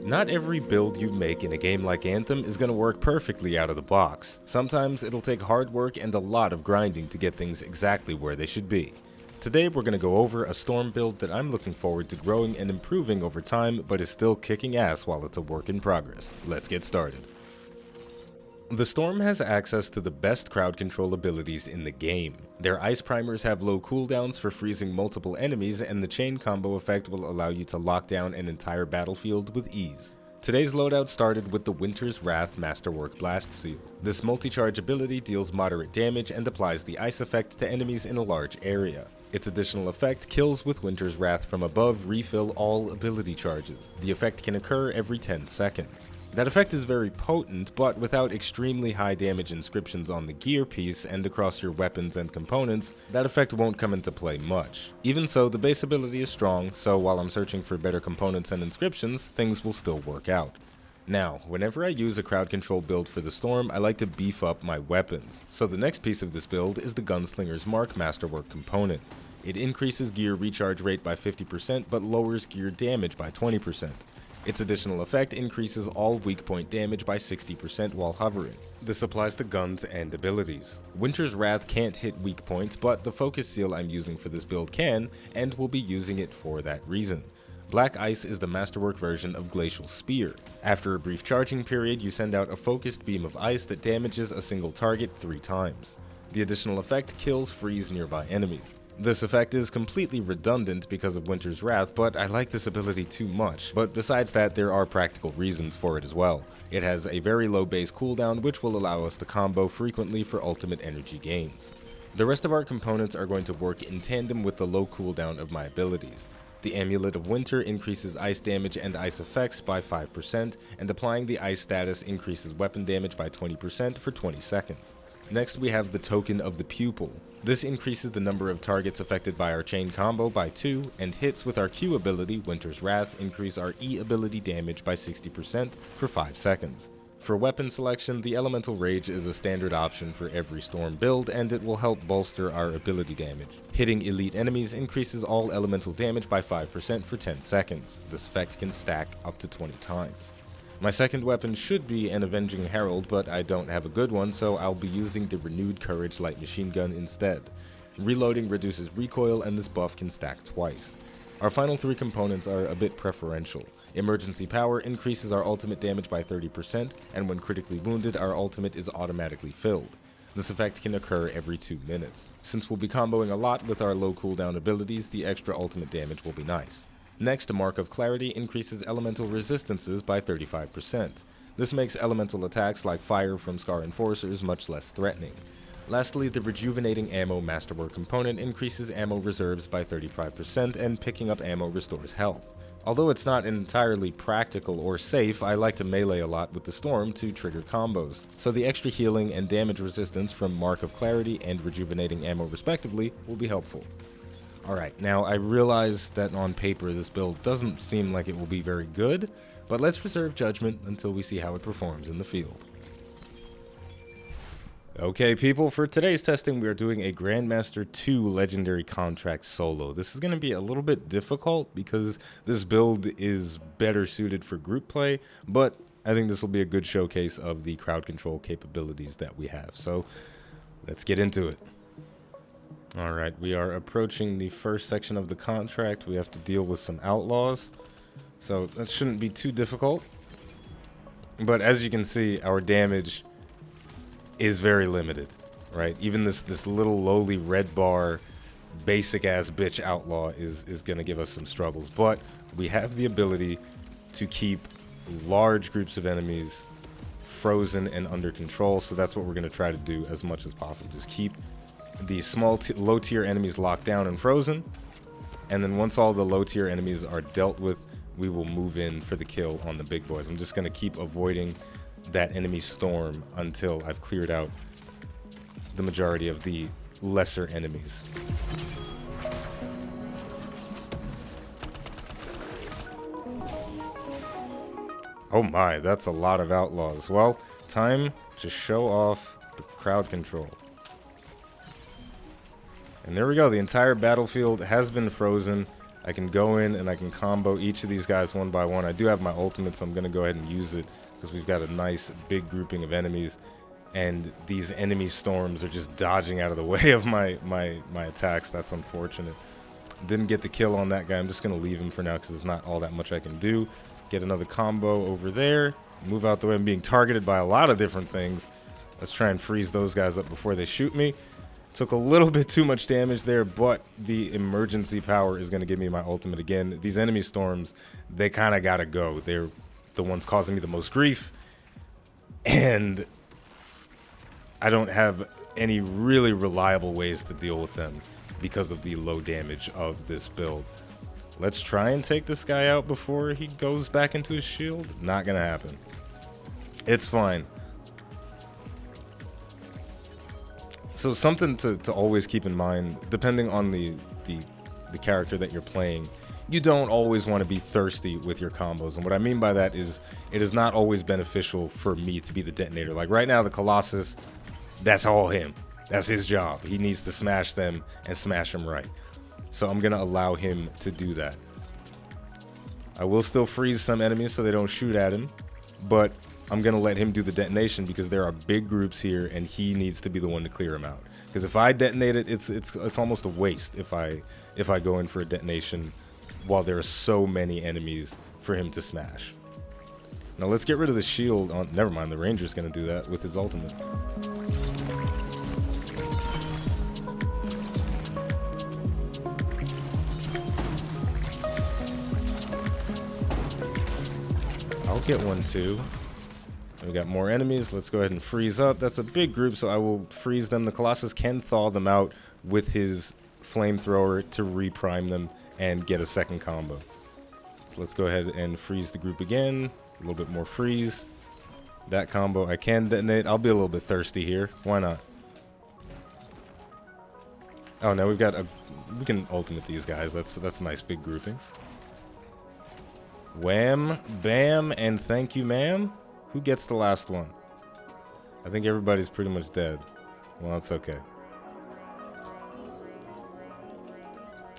Not every build you make in a game like Anthem is going to work perfectly out of the box. Sometimes it'll take hard work and a lot of grinding to get things exactly where they should be. Today we're going to go over a Storm build that I'm looking forward to growing and improving over time, but is still kicking ass while it's a work in progress. Let's get started. The Storm has access to the best crowd control abilities in the game. Their ice primers have low cooldowns for freezing multiple enemies, and the chain combo effect will allow you to lock down an entire battlefield with ease. Today's loadout started with the Winter's Wrath Masterwork Blast Seal. This multi-charge ability deals moderate damage and applies the ice effect to enemies in a large area. Its additional effect, Kills with Winter's Wrath from above, refill all ability charges. The effect can occur every 10 seconds. That effect is very potent, but without extremely high damage inscriptions on the gear piece and across your weapons and components, that effect won't come into play much. Even so, the base ability is strong, so while I'm searching for better components and inscriptions, things will still work out. Now, whenever I use a crowd control build for the Storm, I like to beef up my weapons. So the next piece of this build is the Gunslinger's Mark Masterwork component. It increases gear recharge rate by 50%, but lowers gear damage by 20%. Its additional effect increases all weak point damage by 60% while hovering. This applies to guns and abilities. Winter's Wrath can't hit weak points, but the focus seal I'm using for this build can, and will be using it for that reason. Black Ice is the Masterwork version of Glacial Spear. After a brief charging period, you send out a focused beam of ice that damages a single target 3 times. The additional effect kills freeze nearby enemies. This effect is completely redundant because of Winter's Wrath, but I like this ability too much. But besides that, there are practical reasons for it as well. It has a very low base cooldown, which will allow us to combo frequently for ultimate energy gains. The rest of our components are going to work in tandem with the low cooldown of my abilities. The Amulet of Winter increases ice damage and ice effects by 5%, and applying the ice status increases weapon damage by 20% for 20 seconds. Next we have the Token of the Pupil. This increases the number of targets affected by our chain combo by 2, and hits with our Q ability, Winter's Wrath, increase our E ability damage by 60% for 5 seconds. For weapon selection, the Elemental Rage is a standard option for every Storm build, and it will help bolster our ability damage. Hitting elite enemies increases all elemental damage by 5% for 10 seconds. This effect can stack up to 20 times. My second weapon should be an Avenging Herald, but I don't have a good one, so I'll be using the Renewed Courage light machine gun instead. Reloading reduces recoil, and this buff can stack twice. Our final 3 components are a bit preferential. Emergency Power increases our ultimate damage by 30%, and when critically wounded, our ultimate is automatically filled. This effect can occur every 2 minutes. Since we'll be comboing a lot with our low cooldown abilities, the extra ultimate damage will be nice. Next, a Mark of Clarity increases elemental resistances by 35%. This makes elemental attacks like fire from Scar Enforcers much less threatening. Lastly, the Rejuvenating Ammo Masterwork component increases ammo reserves by 35%, and picking up ammo restores health. Although it's not entirely practical or safe, I like to melee a lot with the Storm to trigger combos, so the extra healing and damage resistance from Mark of Clarity and Rejuvenating Ammo respectively will be helpful. Alright, now I realize that on paper this build doesn't seem like it will be very good, but let's reserve judgment until we see how it performs in the field. Okay people, for today's testing we are doing a Grandmaster 2 Legendary Contract solo. This is going to be a little bit difficult because this build is better suited for group play, but I think this will be a good showcase of the crowd control capabilities that we have. So let's get into it. Alright, we are approaching the first section of the contract. We have to deal with some outlaws, so that shouldn't be too difficult. But as you can see, our damage is very limited, right? Even this little lowly red bar basic ass bitch outlaw is gonna give us some struggles, but we have the ability to keep large groups of enemies frozen and under control, so that's what we're gonna try to do as much as possible. Just keep the low tier enemies locked down and frozen, and then once all the low tier enemies are dealt with, we will move in for the kill on the big boys. I'm just going to keep avoiding that enemy Storm until I've cleared out the majority of the lesser enemies. Oh my, that's a lot of outlaws. Well, time to show off the crowd control. And there we go, the entire battlefield has been frozen. I can go in and I can combo each of these guys one by one. I do have my ultimate, so I'm going to go ahead and use it because we've got a nice big grouping of enemies, and these enemy storms are just dodging out of the way of my attacks. That's unfortunate. Didn't get the kill on that guy. I'm just going to leave him for now because there's not all that much I can do. Get another combo over there. Move out the way. I'm being targeted by a lot of different things. Let's try and freeze those guys up before they shoot me. Took a little bit too much damage there, but the emergency power is going to give me my ultimate again. These enemy storms, they kind of got to go. They're the ones causing me the most grief, and I don't have any really reliable ways to deal with them because of the low damage of this build. Let's try and take this guy out before he goes back into his shield. Not going to happen. It's fine. So something to always keep in mind, depending on the character that you're playing, you don't always want to be thirsty with your combos. And what I mean by that is it is not always beneficial for me to be the detonator. Like right now, the Colossus, that's all him. That's his job. He needs to smash them and smash them right. So I'm going to allow him to do that. I will still freeze some enemies so they don't shoot at him, but I'm going to let him do the detonation because there are big groups here and he needs to be the one to clear them out. Because if I detonate it, it's almost a waste if I go in for a detonation while there are so many enemies for him to smash. Now let's get rid of the shield. Oh, never mind, the Ranger's going to do that with his ultimate. I'll get one too. We got more enemies. Let's go ahead and freeze up. That's a big group, so I will freeze them. The Colossus can thaw them out with his flamethrower to reprime them and get a second combo. So let's go ahead and freeze the group again. A little bit more freeze. That combo I can detonate. I'll be a little bit thirsty here. Why not? Oh, now we've got a... We can ultimate these guys. That's a nice big grouping. Wham, bam, and thank you, ma'am. Who gets the last one? I think everybody's pretty much dead. Well, it's okay.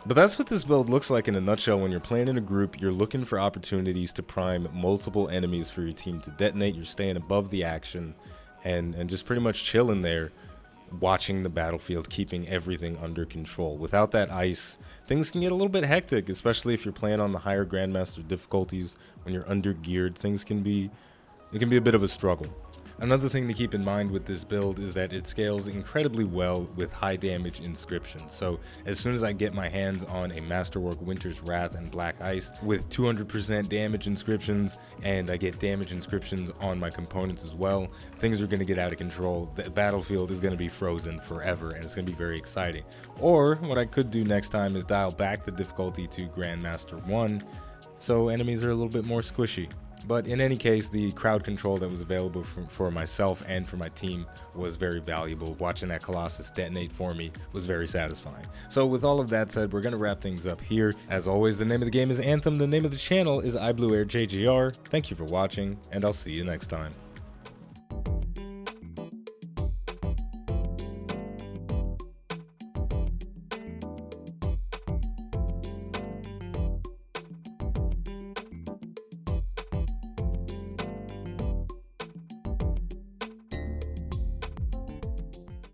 But that's what this build looks like in a nutshell. When you're playing in a group, you're looking for opportunities to prime multiple enemies for your team to detonate. You're staying above the action and just pretty much chilling there, watching the battlefield, keeping everything under control. Without that ice, things can get a little bit hectic, especially if you're playing on the higher Grandmaster difficulties. When you're under-geared, things can be... It can be a bit of a struggle. Another thing to keep in mind with this build is that it scales incredibly well with high damage inscriptions. So as soon as I get my hands on a Masterwork Winter's Wrath and Black Ice with 200% damage inscriptions, and I get damage inscriptions on my components as well, things are going to get out of control. The battlefield is going to be frozen forever, and it's going to be very exciting. Or what I could do next time is dial back the difficulty to Grandmaster 1, so enemies are a little bit more squishy. But in any case, the crowd control that was available for myself and for my team was very valuable. Watching that Colossus detonate for me was very satisfying. So with all of that said, we're going to wrap things up here. As always, the name of the game is Anthem. The name of the channel is iBluairJgR. Thank you for watching, and I'll see you next time.